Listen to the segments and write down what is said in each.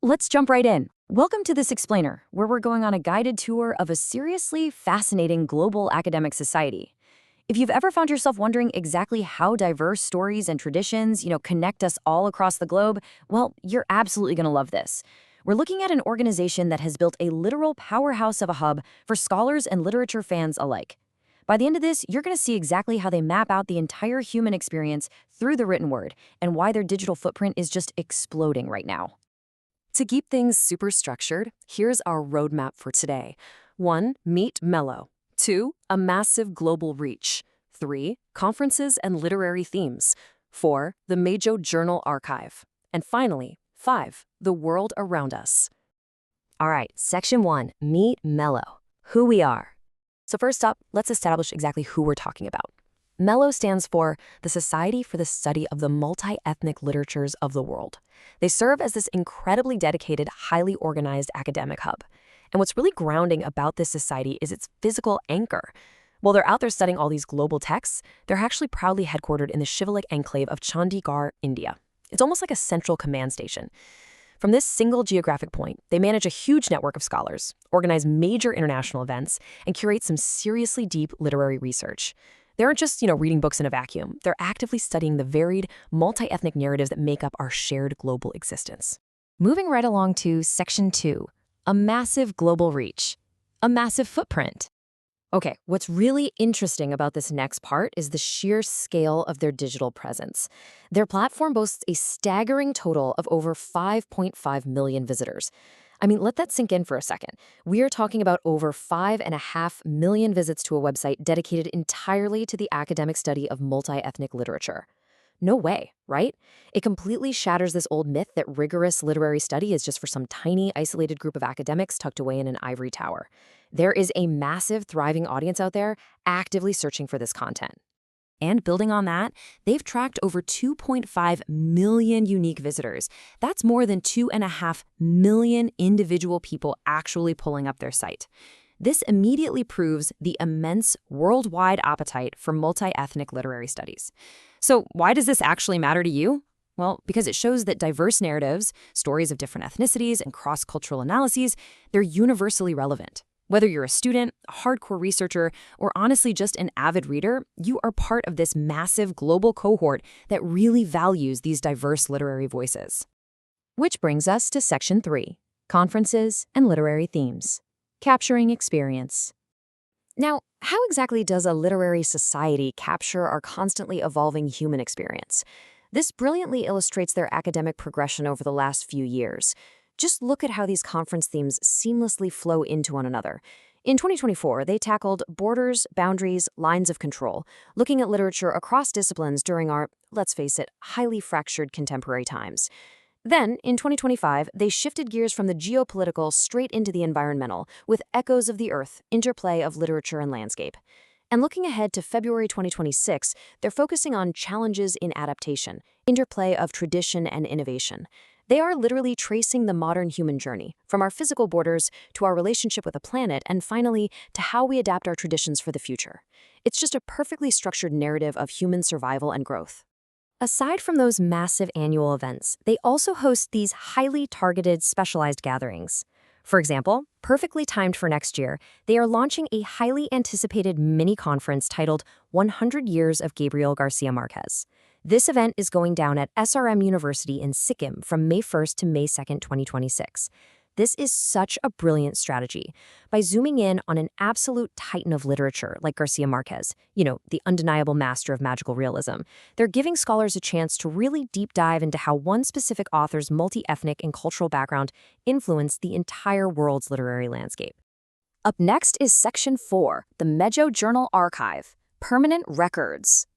Let's jump right in. Welcome to this explainer, where we're going on a guided tour of a seriously fascinating global academic society. If you've ever found yourself wondering exactly how diverse stories and traditions, connect us all across the globe, well, you're absolutely going to love this. We're looking at an organization that has built a literal powerhouse of a hub for scholars and literature fans alike. By the end of this, you're going to see exactly how they map out the entire human experience through the written word and why their digital footprint is just exploding right now. To keep things super structured, here's our roadmap for today. 1. Meet Melow. 2. A massive global reach. 3. Conferences and literary themes. 4. The Melow Journal Archive. And finally, 5. The world around us. All right, Section 1, Meet Melow. Who we are. So first up, let's establish exactly who we're talking about. Melow stands for the Society for the Study of the Multi-Ethnic Literatures of the World. They serve as this incredibly dedicated, highly organized academic hub. And what's really grounding about this society is its physical anchor. While they're out there studying all these global texts, they're actually proudly headquartered in the Shivalik enclave of Chandigarh, India. It's almost like a central command station. From this single geographic point, they manage a huge network of scholars, organize major international events, and curate some seriously deep literary research. They aren't just, reading books in a vacuum. They're actively studying the varied, multi-ethnic narratives that make up our shared global existence. Moving right along to Section 2, a massive global reach, a massive footprint. Okay, what's really interesting about this next part is the sheer scale of their digital presence. Their platform boasts a staggering total of over 5.5 million visitors. I mean, let that sink in for a second. We are talking about over 5.5 million visits to a website dedicated entirely to the academic study of multi-ethnic literature. No way, right? It completely shatters this old myth that rigorous literary study is just for some tiny, isolated group of academics tucked away in an ivory tower. There is a massive, thriving audience out there actively searching for this content. And building on that, they've tracked over 2.5 million unique visitors. That's more than 2.5 million individual people actually pulling up their site. This immediately proves the immense worldwide appetite for multi-ethnic literary studies. So why does this actually matter to you? Well, because it shows that diverse narratives, stories of different ethnicities, and cross-cultural analyses, they're universally relevant. Whether you're a student, a hardcore researcher, or honestly just an avid reader, you are part of this massive global cohort that really values these diverse literary voices. Which brings us to Section 3, Conferences and Literary Themes. Capturing experience. Now, how exactly does a literary society capture our constantly evolving human experience? This brilliantly illustrates their academic progression over the last few years. Just look at how these conference themes seamlessly flow into one another. In 2024, they tackled borders, boundaries, lines of control, looking at literature across disciplines during our, let's face it, highly fractured contemporary times. Then, in 2025, they shifted gears from the geopolitical straight into the environmental, with Echoes of the Earth, interplay of literature and landscape. And looking ahead to February 2026, they're focusing on challenges in adaptation, interplay of tradition and innovation. They are literally tracing the modern human journey, from our physical borders to our relationship with the planet, and finally, to how we adapt our traditions for the future. It's just a perfectly structured narrative of human survival and growth. Aside from those massive annual events, they also host these highly targeted, specialized gatherings. For example, perfectly timed for next year, they are launching a highly anticipated mini-conference titled 100 Years of Gabriel Garcia Marquez. This event is going down at SRM University in Sikkim from May 1st to May 2nd, 2026. This is such a brilliant strategy. By zooming in on an absolute titan of literature like Garcia Marquez, the undeniable master of magical realism, they're giving scholars a chance to really deep dive into how one specific author's multi-ethnic and cultural background influenced the entire world's literary landscape. Up next is Section 4, the Melow Journal Archive, Permanent Records.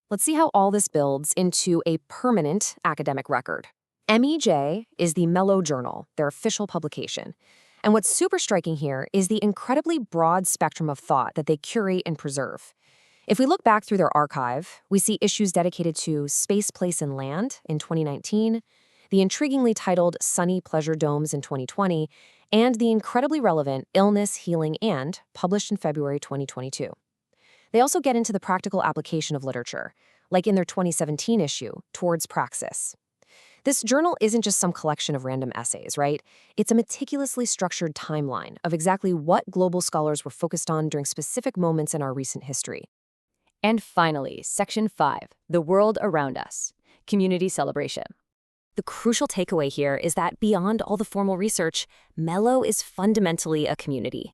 Let's see how all this builds into a permanent academic record. MEJ is the Melow Journal, their official publication. And what's super striking here is the incredibly broad spectrum of thought that they curate and preserve. If we look back through their archive, we see issues dedicated to space, place, and land in 2019, the intriguingly titled Sunny Pleasure Domes in 2020, and the incredibly relevant Illness, Healing, and published in February 2022. They also get into the practical application of literature, like in their 2017 issue, Towards Praxis. This journal isn't just some collection of random essays, right? It's a meticulously structured timeline of exactly what global scholars were focused on during specific moments in our recent history. And finally, Section 5, The World Around Us, Community Celebration. The crucial takeaway here is that beyond all the formal research, Melow is fundamentally a community.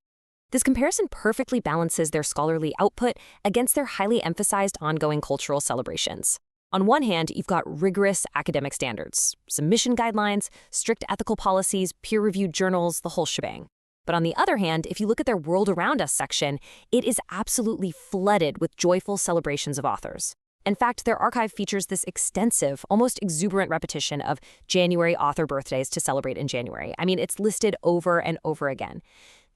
This comparison perfectly balances their scholarly output against their highly emphasized ongoing cultural celebrations. On one hand, you've got rigorous academic standards, submission guidelines, strict ethical policies, peer-reviewed journals, the whole shebang. But on the other hand, if you look at their World Around Us section, it is absolutely flooded with joyful celebrations of authors. In fact, their archive features this extensive, almost exuberant repetition of January author birthdays to celebrate in January. I mean, it's listed over and over again.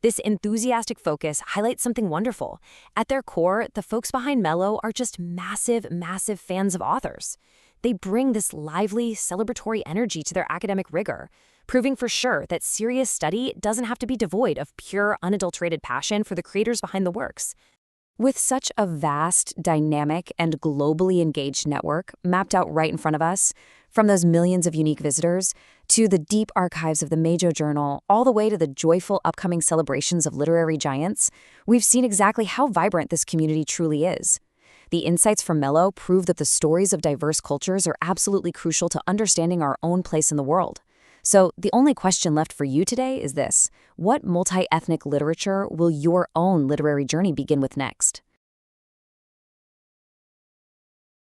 This enthusiastic focus highlights something wonderful. At their core, the folks behind Melow are just massive, massive fans of authors. They bring this lively, celebratory energy to their academic rigor, proving for sure that serious study doesn't have to be devoid of pure, unadulterated passion for the creators behind the works. With such a vast, dynamic, and globally engaged network mapped out right in front of us, from those millions of unique visitors to the deep archives of the major journal, all the way to the joyful upcoming celebrations of literary giants, we've seen exactly how vibrant this community truly is. The insights from Melow prove that the stories of diverse cultures are absolutely crucial to understanding our own place in the world. So the only question left for you today is this: what multi-ethnic literature will your own literary journey begin with next?